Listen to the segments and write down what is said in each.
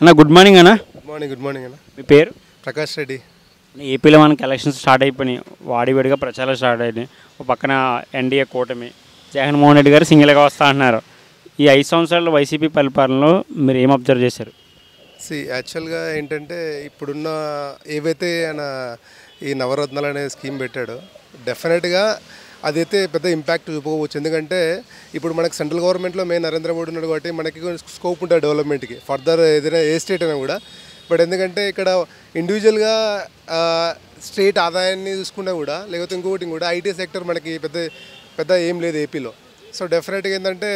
అన్న good morning అన్న. Good morning అన్న. మీ పేరు? ప్రకాష్ రెడ్డి. ఏపీలో మనకి ఎలక్షన్స్ స్టార్ట్ అయిపోయినాయి, వాడివేడిగా ప్రచారాలు స్టార్ట్ అయినాయి. ఒక పక్కన ఎన్డీఏ కూటమి, జగన్మోహన్ రెడ్డి గారు సింగిల్గా వస్తా అంటున్నారు. ఈ 5 సంవత్సరాల వైసీపీ పరిపాలనలో మీరు ఏం అబ్జర్వ్ చేశారు? యాక్చువల్గా ఏంటంటే ఇప్పుడున్న ఏవైతే ఆయన ఈ నవరత్నాలు అనే స్కీమ్ పెట్టాడో డెఫినెట్గా అదైతే పెద్ద ఇంపాక్ట్ చూపవచ్చు. ఎందుకంటే ఇప్పుడు మనకి సెంట్రల్ గవర్నమెంట్లో మెయిన్ నరేంద్ర మోడీ ఉన్నాడు కాబట్టి మనకి స్కోప్ ఉంటుంది డెవలప్మెంట్కి ఫర్దర్ ఏదైనా ఏ స్టేట్ అయినా కూడా. బట్ ఎందుకంటే ఇక్కడ ఇండివిజువల్గా స్టేట్ ఆదాయాన్ని చూసుకున్నా కూడా లేకపోతే ఇంకొకటి కూడా ఐటీ సెక్టర్ మనకి పెద్ద పెద్ద ఏం లేదు ఏపీలో. సో డెఫినెట్గా ఏంటంటే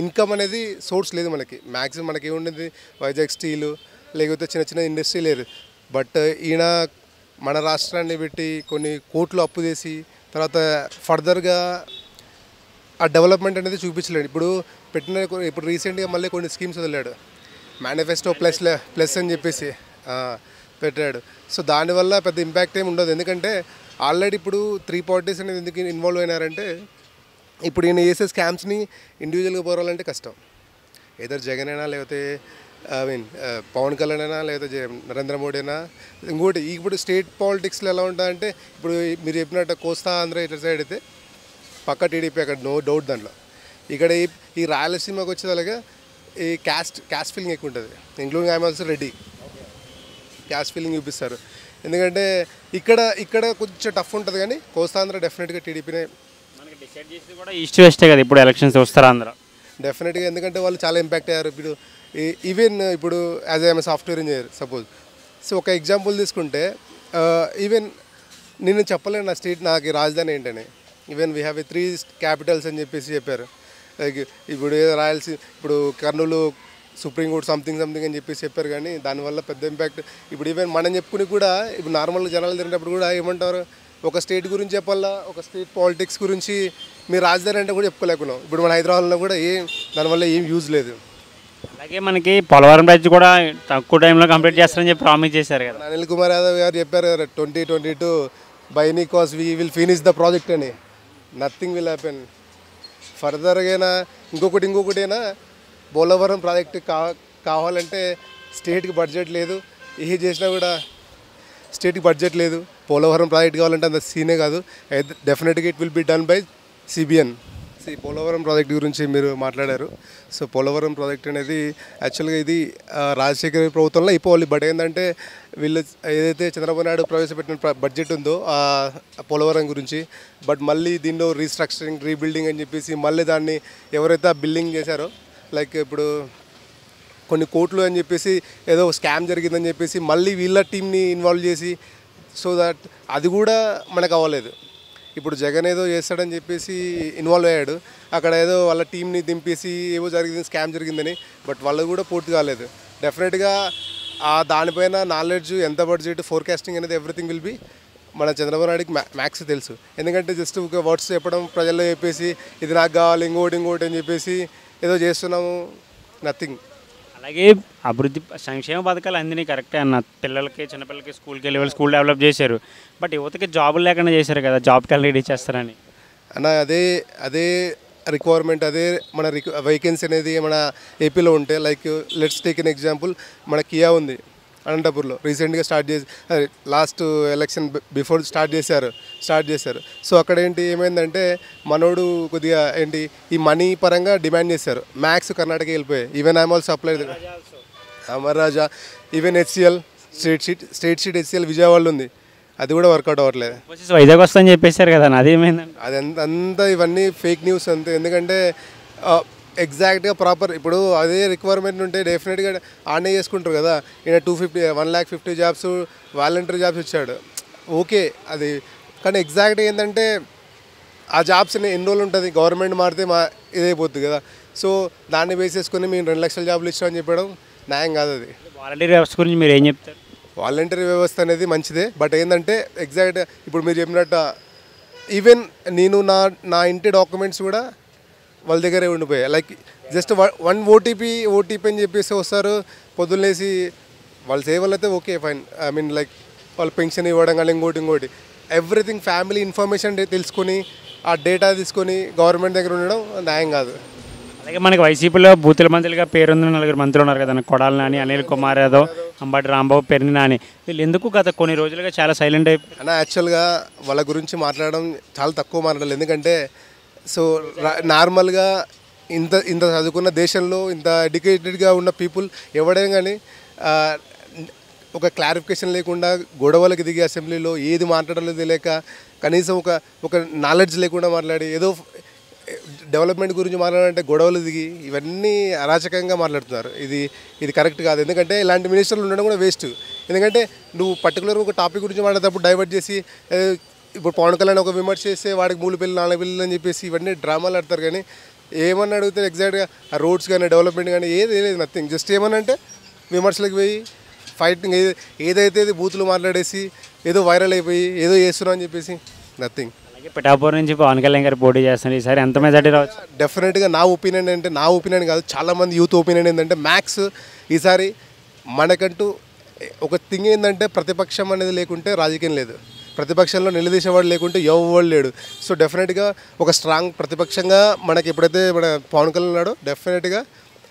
ఇన్కమ్ అనేది సోర్స్ లేదు మనకి. మ్యాక్సిమం మనకి ఏముండేది వైజాగ్ స్టీలు లేకపోతే చిన్న చిన్న ఇండస్ట్రీ లేదు. బట్ ఈయన మన రాష్ట్రాన్ని పెట్టి కొన్ని కోట్లు అప్పు చేసి తర్వాత ఫర్దర్గా ఆ డెవలప్మెంట్ అనేది చూపించలేడు. ఇప్పుడు రీసెంట్గా మళ్ళీ కొన్ని స్కీమ్స్ వదిలాడు, మేనిఫెస్టో ప్లస్ అని చెప్పేసి పెట్టాడు. సో దానివల్ల పెద్ద ఇంపాక్ట్ ఏమి ఉండదు. ఎందుకంటే ఆల్రెడీ ఇప్పుడు 3 పార్టీస్ అనేది ఎందుకు ఇన్వాల్వ్ అయినారంటే ఇప్పుడు ఈయన చేసే స్కామ్స్ని ఇండివిజువల్గా పోరాలంటే కష్టం. ఏదర్ జగన్ అయినా లేకపోతే పవన్ కళ్యాణ్ అయినా లేకపోతే నరేంద్ర మోడీ అయినా ఇంకోటి. ఇప్పుడు స్టేట్ పాలిటిక్స్లో ఎలా ఉంటుందంటే ఇప్పుడు మీరు చెప్పినట్టు కోస్తా ఆంధ్ర ఇటు సైడ్ అయితే పక్క టీడీపీ, అక్కడ నో డౌట్ దాంట్లో. ఇక్కడ ఈ రాయలసీమకి వచ్చేదాకా ఈ క్యాస్ట్ ఫీలింగ్ ఎక్కువ ఉంటుంది, including I'm also Reddy. Caste feeling చూపిస్తారు. ఎందుకంటే ఇక్కడ కొంచెం టఫ్ ఉంటుంది, కానీ కోస్తాంధ్ర డెఫినెట్గా టీడీపీనే. మనకి డిసైడ్ చేసి కూడా ఈస్ట్ వెస్టే కదా ఇప్పుడు ఎలక్షన్స్ వస్తారు ఆంధ్ర డెఫినెట్గా. ఎందుకంటే వాళ్ళు చాలా ఇంపాక్ట్ అయ్యారు. ఇప్పుడు ఈవెన్ ఇప్పుడు as I'm software engineer suppose. So ఒక ఎగ్జాంపుల్ తీసుకుంటే ఈవెన్ నేను చెప్పలేను నా స్టేట్ నాకు రాజధాని ఏంటని. ఈవెన్ వీ హ్యావ్ 3 క్యాపిటల్స్ అని చెప్పారు. లైక్ ఇప్పుడు ఇప్పుడు కర్నూలు సుప్రీంకోర్టు సంథింగ్ అని చెప్పారు. కానీ దానివల్ల పెద్ద ఇంపాక్ట్ ఇప్పుడు ఈవెన్ మనం చెప్పుకుని కూడా ఇప్పుడు నార్మల్గా జనాలు తిరిగినప్పుడు కూడా ఏమంటారు, ఒక స్టేట్ గురించి చెప్పాలా, ఒక స్టేట్ పాలిటిక్స్ గురించి మీరు రాజధాని అంటే కూడా చెప్పుకోలేకున్నాం. ఇప్పుడు మన హైదరాబాద్లో కూడా దానివల్ల ఏం యూజ్ లేదు. అలాగే మనకి పోలవరం బ్రిడ్జ్ కూడా తక్కువ టైంలో కంప్లీట్ చేస్తారని చెప్పి ప్రామిస్ చేశారు కదా. అనిల్ కుమార్ యాదవ్ గారు చెప్పారు కదా 2022 by any cost we will finish the project అని. Nothing will happen. ఫర్దర్గా ఇంకొకటి అయినా పోలవరం ప్రాజెక్ట్ కావాలంటే స్టేట్కి బడ్జెట్ లేదు. ఏ చేసినా కూడా స్టేట్కి బడ్జెట్ లేదు. పోలవరం ప్రాజెక్ట్ కావాలంటే అంత సీనే కాదు. డెఫినెట్గా it will be done by CBN. Polavaram project గురించి మీరు మాట్లాడారు. సో పోలవరం ప్రాజెక్ట్ అనేది యాక్చువల్గా ఇది రాజశేఖర ప్రభుత్వంలో అయిపోవాలి. బట్ ఏంటంటే వీళ్ళు ఏదైతే చంద్రబాబు నాయుడు ప్రవేశపెట్టిన బడ్జెట్ ఉందో పోలవరం గురించి, బట్ మళ్ళీ దీనిలో రీస్ట్రక్చరింగ్ రీబిల్డింగ్ అని చెప్పేసి మళ్ళీ దాన్ని ఎవరైతే ఆ బిల్డింగ్ చేశారో లైక్ ఇప్పుడు కొన్ని కోట్లు అని చెప్పేసి ఏదో స్కామ్ జరిగిందని చెప్పేసి మళ్ళీ వీళ్ళ టీంని ఇన్వాల్వ్ చేసి సో దట్ అది కూడా మనకు అవ్వలేదు. ఇప్పుడు జగన్ ఏదో చేస్తాడని చెప్పేసి ఇన్వాల్వ్ అయ్యాడు, అక్కడ ఏదో వాళ్ళ టీంని దింపేసి ఏవో జరిగింది స్కామ్ జరిగిందని, బట్ వాళ్ళు కూడా పూర్తి కాలేదు. డెఫినెట్గా దానిపైన నాలెడ్జ్, ఎంత బడ్జెట్, ఫోర్కాస్టింగ్ అనేది ఎవ్రీథింగ్ విల్ బి మన చంద్రబాబు నాయుడుకి మ్యాక్స్ తెలుసు. ఎందుకంటే జస్ట్ ఒక వర్డ్స్ చెప్పడం, ప్రజల్లో చెప్పేసి ఇది నాకు కావాలి ఇంకోటి అని చెప్పేసి ఏదో చేస్తున్నాము, నథింగ్. అలాగే అభివృద్ధి సంక్షేమ పథకాలు అందినాయి కరెక్టే అన్న. పిల్లలకి చిన్నపిల్లలకి స్కూల్కి వెళ్ళే వాళ్ళు స్కూల్ డెవలప్ చేశారు, బట్ యువతకి జాబులు లేకుండా చేశారు కదా. జాబ్ క్యాలరీ చేస్తారని అన్న అదే రిక్వైర్మెంట్, అదే మన వేకెన్సీ అనేది మన ఏపీలో ఉంటే like let's take an example, మన కియా ఉంది అనంతపూర్లో రీసెంట్గా లాస్ట్ ఎలక్షన్ బిఫోర్ స్టార్ట్ చేశారు. సో అక్కడ ఏమైందంటే మనోడు కొద్దిగా ఈ మనీ పరంగా డిమాండ్ చేశారు. మ్యాక్స్ కర్ణాటక వెళ్ళిపోయాయి. Even I'm also applied Amar Raja, even HCl state sheet HCl విజయవాడలో ఉంది, అది కూడా వర్కౌట్ అవ్వట్లేదు. వైజాగ్ వస్తుందని చెప్పేశారు కదా, అదేమైందండి? అంతా ఇవన్నీ ఫేక్ న్యూస్ అంతే. ఎందుకంటే ఎగ్జాక్ట్గా ప్రాపర్ ఇప్పుడు అదే రిక్వైర్మెంట్ ఉంటే డెఫినెట్గా ఆనే చేసుకుంటారు కదా. ఈయన 1,50,000 జాబ్స్ వాలంటరీ జాబ్స్ ఇచ్చాడు, ఓకే అది. కానీ ఎగ్జాక్ట్గా ఏంటంటే ఆ జాబ్స్ ఎన్ని రోజులు ఉంటుంది, గవర్నమెంట్ మారితే ఇదైపోతుంది కదా. సో దాన్ని బేస్ చేసుకొని మేము 2 లక్షల జాబులు ఇచ్చామని చెప్పడం న్యాయం కాదు. అది వాలంటీర్ వ్యవస్థ గురించి మీరు ఏం చెప్తారు? వాలంటరీ వ్యవస్థ అనేది మంచిదే, బట్ ఏంటంటే ఎగ్జాక్ట్ ఇప్పుడు మీరు చెప్పినట్టు ఈవెన్ నేను నా ఇంటి డాక్యుమెంట్స్ కూడా వాళ్ళ దగ్గరే ఉండిపోయాయి. లైక్ జస్ట్ 1 ఓటీపీ అని చెప్పేసి వస్తారు పొద్దున్నేసి. వాళ్ళ సేవలు అయితే okay fine, I mean like వాళ్ళు పెన్షన్ ఇవ్వడం కానీ ఇంకోటి ఎవ్రీథింగ్ ఫ్యామిలీ ఇన్ఫర్మేషన్ తెలుసుకొని ఆ డేటా తీసుకొని గవర్నమెంట్ దగ్గర ఉండడం న్యాయం కాదు. అలాగే మనకి వైసీపీలో బూతుల మంత్రులుగా పేరున్న నలుగురు మంత్రులు ఉన్నారు కదా, కొడాలి నాని, అనిల్ కుమార్ యాదవ్, అంబటి రాంబాబు, పెర్ని నాని. వీళ్ళు ఎందుకు గత కొన్ని రోజులుగా చాలా సైలెంట్ అయిపోయి? అన్న యాక్చువల్గా వాళ్ళ గురించి మాట్లాడడం చాలా తక్కువ మాట్లాడాలి. ఎందుకంటే సో నార్మల్గా ఇంత ఇంత చదువుకున్న దేశంలో ఇంత ఎడ్యుకేటెడ్గా ఉన్న పీపుల్ ఎవడైనా కానీ ఒక క్లారిఫికేషన్ లేకుండా గొడవలకు దిగి అసెంబ్లీలో ఏది మాట్లాడాలో తెలియక కనీసం ఒక నాలెడ్జ్ లేకుండా మాట్లాడి ఏదో డెవలప్మెంట్ గురించి మాట్లాడాలంటే గొడవలు దిగి ఇవన్నీ అరాచకంగా మాట్లాడుతున్నారు. ఇది కరెక్ట్ కాదు. ఎందుకంటే ఇలాంటి మినిస్టర్లు ఉండడం కూడా వేస్ట్. ఎందుకంటే నువ్వు పర్టికులర్గా ఒక టాపిక్ గురించి మాట్లాడేటప్పుడు డైవర్ట్ చేసి ఇప్పుడు పవన్ కళ్యాణ్ ఒక విమర్శ చేస్తే వాడికి 3 పిల్లలు 4 పిల్లలు అని చెప్పేసి ఇవన్నీ డ్రామాలు ఆడతారు. కానీ ఏమన్నా అడిగితే ఎగ్జాక్ట్గా ఆ రోడ్స్ కానీ డెవలప్మెంట్ కానీ ఏది లేదు, నథింగ్. జస్ట్ ఏమన్నా అంటే విమర్శలకు పోయి ఫైటింగ్ ఏదైతే బూతులు మాట్లాడేసి ఏదో వైరల్ అయిపోయి ఏదో చేస్తున్నాం అని చెప్పేసి నథింగ్. అలాగే పిఠాపూర్ నుంచి పవన్ కళ్యాణ్ గారు పోటీ చేస్తున్నారు. ఈసారి ఎంత మెజార్టీ రావచ్చు? డెఫినెట్గా నా ఒపీనియన్ కాదు, చాలామంది యూత్ ఒపీనియన్ ఏంటంటే మ్యాక్స్ ఈసారి మనకంటూ ఒక థింగ్ ఏంటంటే ప్రతిపక్షం అనేది లేకుంటే రాజకీయం లేదు, ప్రతిపక్షంలో నిలదీసేవాడు లేకుంటే ఎవరు లేడు. సో డెఫినెట్గా ఒక స్ట్రాంగ్ ప్రతిపక్షంగా మనకి ఎప్పుడైతే మన పవన్ కళ్యాణ్ ఉన్నాడో డెఫినెట్గా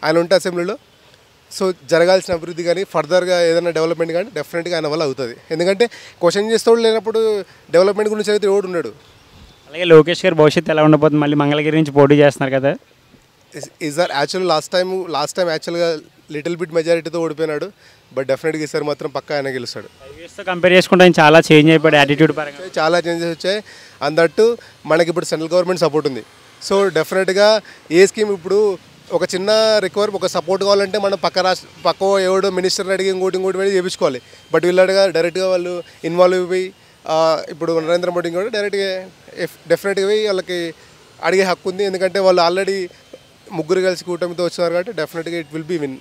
ఆయన ఉంటే అసెంబ్లీలో సో జరగాల్సిన అభివృద్ధి కానీ ఫర్దర్గా ఏదైనా డెవలప్మెంట్ కానీ డెఫినెట్గా ఆయన వల్ల అవుతుంది. ఎందుకంటే క్వశ్చన్ చేసేవాడు లేనప్పుడు డెవలప్మెంట్ గురించి అయితే ఎవడు ఉన్నాడు. అలాగే లోకేష్ గారు భవిష్యత్తు ఎలా ఉండబోతుంది? మళ్ళీ మంగళగిరి నుంచి పోటీ చేస్తున్నారు కదా. ఈసారి యాక్చువల్ లాస్ట్ టైం యాక్చువల్గా లిటిల్ బిట్ మెజారిటీతో ఓడిపోయినాడు. బట్ డెఫినెట్గా ఈసారి మాత్రం పక్కా ఆయన గెలుస్తాడు. 5 yearsతో కంపేర్ చేసుకుంటే ఆయన చాలా చేంజ్ అయిపోయాడు యాటిట్యూడ్ పరంగా. చాలా చేంజెస్ వచ్చాయి. అందట్టు మనకి ఇప్పుడు సెంట్రల్ గవర్నమెంట్ సపోర్ట్ ఉంది. సో డెఫినెట్గా ఏ స్కీమ్ ఇప్పుడు ఒక చిన్న ఒక సపోర్ట్ కావాలంటే మనం పక్క ఎవడో మినిస్టర్ని అడిగి ఇంకోటి వెళ్ళి చేయించుకోవాలి. బట్ వీళ్ళగా డైరెక్ట్గా వాళ్ళు ఇన్వాల్వ్ అయిపోయి ఇప్పుడు నరేంద్ర మోడీ కూడా డైరెక్ట్గా డెఫినెట్గా పోయి వాళ్ళకి అడిగే హక్కు ఉంది. ఎందుకంటే వాళ్ళు ఆల్రెడీ ముగ్గురు కలిసి కూటమితో వచ్చినారు కాబట్టి డెఫినెట్గా ఇట్ విల్ బీ విన్.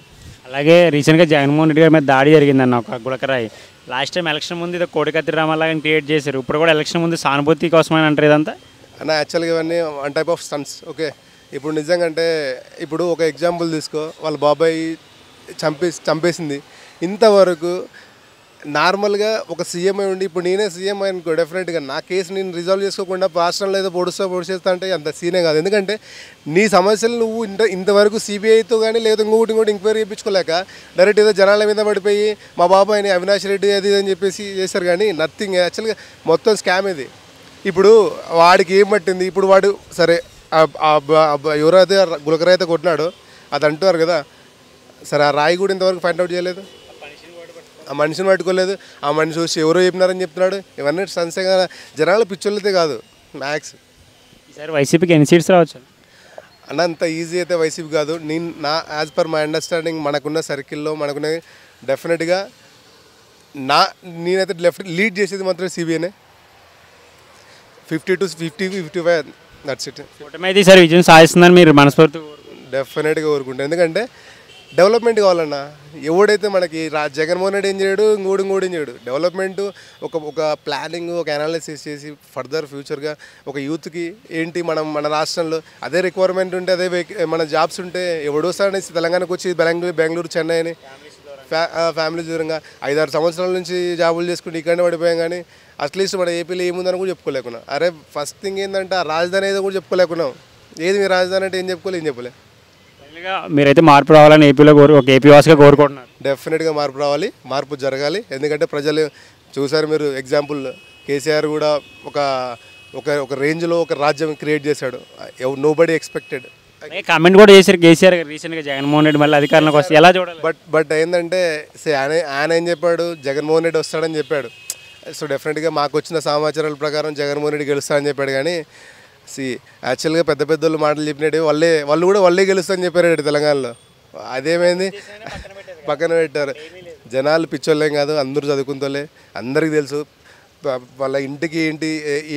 అలాగే రీసెంట్గా జగన్మోహన్ రెడ్డి గారి మీద దాడి జరిగిందన్న ఒక గులకరాయి. లాస్ట్ టైం ఎలక్షన్ ముందు ఇది కోడికత్తి రామాలాగా క్రియేట్ చేశారు. ఇప్పుడు కూడా ఎలక్షన్ ముందు సానుభూతి కోసమని అంటారు ఇదంతా. అన్న యాక్చువల్గా ఇవన్నీ one type of stunts. Okay, ఇప్పుడు నిజంగా అంటే ఇప్పుడు ఒక ఎగ్జాంపుల్ తీసుకో, వాళ్ళ బాబాయ్ చంపేసింది. ఇంతవరకు నార్మల్గా ఒక సీఎం అయి ఉండి ఇప్పుడు నేనే సీఎం అనుకో డెఫినెట్గా నా కేసు నేను రిజాల్వ్ చేసుకోకుండా రాష్ట్రంలో ఏదో పొడిచేస్తా అంటే అంత సీనే కాదు. ఎందుకంటే నీ సమస్యలు నువ్వు ఇంతవరకు సిబిఐతో కానీ లేదా ఇంకోటి ఎంక్వైరీ చేయించుకోలేక డైరెక్ట్ ఏదో జనాల మీద పడిపోయి మా బాబాయ్ని అవినాష్ రెడ్డి అది అని చెప్పేసి చేశారు. కానీ నథింగ్, యాక్చువల్గా మొత్తం స్కామ్ ఇది. ఇప్పుడు వాడికి ఏం పట్టింది? ఇప్పుడు వాడు సరే ఎవరైతే గులకరాయి అయితే కొట్టినాడో అది అంటున్నారు కదా, సరే ఆ రాయి కూడా ఇంతవరకు ఫైండ్ అవుట్ చేయలేదు, ఆ మనిషిని పట్టుకోలేదు, ఆ మనిషి వచ్చి ఎవరో చెప్పినారని చెప్తున్నాడు. ఇవన్నీ సంశయంగా జనాలు పిచ్చోళ్ళైతే కాదు మ్యాక్స్. ఈసారి వైసీపీకి ఎన్ని సీట్స్ రావచ్చు అన్న? అంత ఈజీ అయితే వైసీపీ కాదు. యాజ్ పర్ మై అండర్స్టాండింగ్ మనకున్న సర్కిల్లో మనకున్న డెఫినెట్గా నేనైతే లీడ్ చేసేది మాత్రం సిబిఐనే. 50 to 55 దట్స్ ఇట్. కూటమి ఈసారి విజయం సాధిస్తుందని మీరు మనస్ఫూర్తి డెఫినెట్గా కోరుకుంటాను. ఎందుకంటే డెవలప్మెంట్ కావాలన్నా. ఎవడైతే మనకి జగన్మోహన్ రెడ్డి ఏం చేయడు, ఇంకోటి ఏం చేయడు. డెవలప్మెంట్ ఒక ప్లానింగ్, ఒక అనాలిసిస్ చేసి ఫర్దర్ ఫ్యూచర్గా ఒక యూత్కి ఏంటి మన రాష్ట్రంలో అదే రిక్వైర్మెంట్ ఉంటే అదే మన జాబ్స్ ఉంటే ఎవడోసారి తెలంగాణకు వచ్చి బెంగళూరు చెన్నై అని ఫ్యామిలీ దూరంగా 5-6 సంవత్సరాల నుంచి జాబులు చేసుకుంటే ఇక్కడనే పడిపోయాం. కానీ అట్లీస్ట్ మన ఏపీలో ఏముందని కూడా చెప్పుకోలేకున్నాం. అరే ఫస్ట్ థింగ్ ఏంటంటే ఆ రాజధాని ఏదో కూడా చెప్పుకోలేకున్నాం. ఏది మీ రాజధాని అంటే ఏం చెప్పలే. మీరైతే మార్పు రావాలని ఏపీలో ఒక ఏపీ వాసిగా కోరుకుంటున్నారు. డెఫినెట్గా మార్పు రావాలి, మార్పు జరగాలి. ఎందుకంటే ప్రజలు చూసారు మీరు ఎగ్జాంపుల్ కేసీఆర్ కూడా ఒక రేంజ్లో ఒక రాజ్యం క్రియేట్ చేశాడు. Nobody expected. కామెంట్ కూడా చేశారు కేసీఆర్ గారు రీసెంట్గా జగన్మోహన్ రెడ్డి మళ్ళీ అధికారంలోకి వస్తే ఎలా చూడాలి? బట్ ఏంటంటే ఆయన ఏం చెప్పాడు, జగన్మోహన్ రెడ్డి వస్తాడని చెప్పాడు. సో డెఫినెట్గా మాకు వచ్చిన సమాచారాల ప్రకారం జగన్మోహన్ రెడ్డి గెలుస్తాడని చెప్పాడు. కానీ యాక్చువల్గా పెద్ద వాళ్ళు మాటలు చెప్పినట్టు వాళ్ళు కూడా గెలుస్తారని చెప్పారు తెలంగాణలో. అదేమైంది, పక్కన పెట్టారు. జనాలు పిచ్చోళ్ళేం కాదు, అందరూ చదువుకుంటోళ్ళే. అందరికీ తెలుసు వాళ్ళ ఇంటికి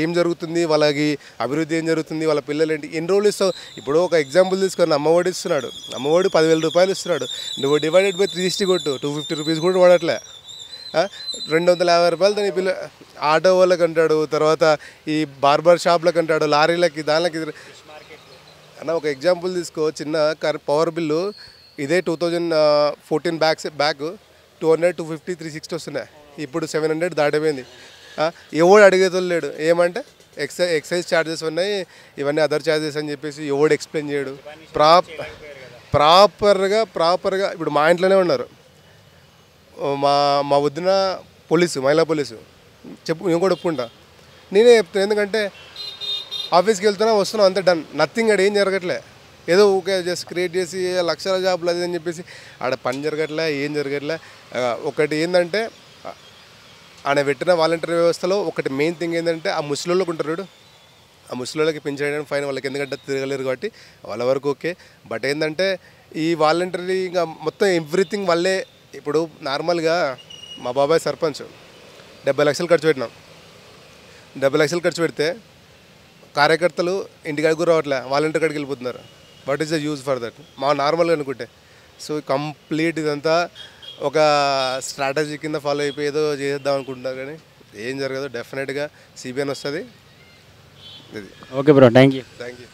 ఏం జరుగుతుంది, వాళ్ళకి అభివృద్ధి ఏం జరుగుతుంది, వాళ్ళ పిల్లలు ఏంటి, ఎన్ని రోజులు ఇస్తావు. ఇప్పుడు ఒక ఎగ్జాంపుల్ తీసుకొని అమ్మఒడి ఇస్తున్నాడు. అమ్మఒడి 10,000 రూపాయలు ఇస్తున్నాడు. నువ్వు డివైడెడ్ బై 360 కొట్టు, 250 రూపీస్ కూడా పడట్లే. 250 రూపాయలు దాని పిల్ల ఆటో వాళ్ళకి అంటాడు, తర్వాత ఈ బార్బర్ షాప్లకు అంటాడు, లారీలకి దానికి అన్న. ఒక ఎగ్జాంపుల్ తీసుకో, చిన్న పవర్ బిల్లు ఇదే 2014 బ్యాక్ 200, 250, 360 వస్తున్నాయి. ఇప్పుడు 700 దాటిపోయింది. ఎవడు అడిగేతో లేడు. ఏమంటే ఎక్సైజ్ ఛార్జెస్ ఉన్నాయి, ఇవన్నీ అదర్ ఛార్జెస్ అని చెప్పేసి ఎవడు ఎక్స్ప్లెయిన్ చేయడు. ప్రాపర్గా ఇప్పుడు మా ఇంట్లోనే ఉన్నారు. మా మా వదిన మహిళా పోలీసు నేను కూడా ఒప్పుకుంటా. నేనే చెప్తాను, ఎందుకంటే ఆఫీస్కి వెళ్తున్నా వస్తున్నా అంతే, డన్, నథింగ్. ఆడ ఏం జరగట్లే, ఏదో ఊకే జస్ట్ క్రియేట్ చేసి లక్షల జాబులు అది అని చెప్పేసి ఆడ పని జరగట్లే, ఏం జరగట్లే. ఒకటి ఏంటంటే ఆయన పెట్టిన వాలంటీర్ వ్యవస్థలో ఒకటి మెయిన్ థింగ్ ఏంటంటే ఆ ముసలోళ్ళకి ఉంటారు, ఆ ముసలోళ్ళకి పెంచేయడానికి ఫైన్, వాళ్ళకి ఎందుకంటే తిరగలేరు కాబట్టి వాళ్ళ వరకు ఓకే. బట్ ఏంటంటే ఈ వాలంటీర్ ఇంకా మొత్తం ఎవ్రీథింగ్ వల్లే. ఇప్పుడు నార్మల్గా మా బాబాయ్ సర్పంచ్ 70 లక్షలు ఖర్చు పెట్టినాం. 70 లక్షలు ఖర్చు పెడితే కార్యకర్తలు ఇంటికాడికి కూడా రావట్లే, వాలంటీర్ కాడికి వెళ్ళిపోతున్నారు. What is the use for that? మా నార్మల్గా అనుకుంటే. సో కంప్లీట్ ఇదంతా ఒక స్ట్రాటజీ కింద ఫాలో అయిపోయి ఏదో చేద్దాం అనుకుంటున్నారు, కానీ ఏం జరగదు. డెఫినెట్గా సిబిఎన్ వస్తుంది. ఇది okay bro, thank you. Thank you.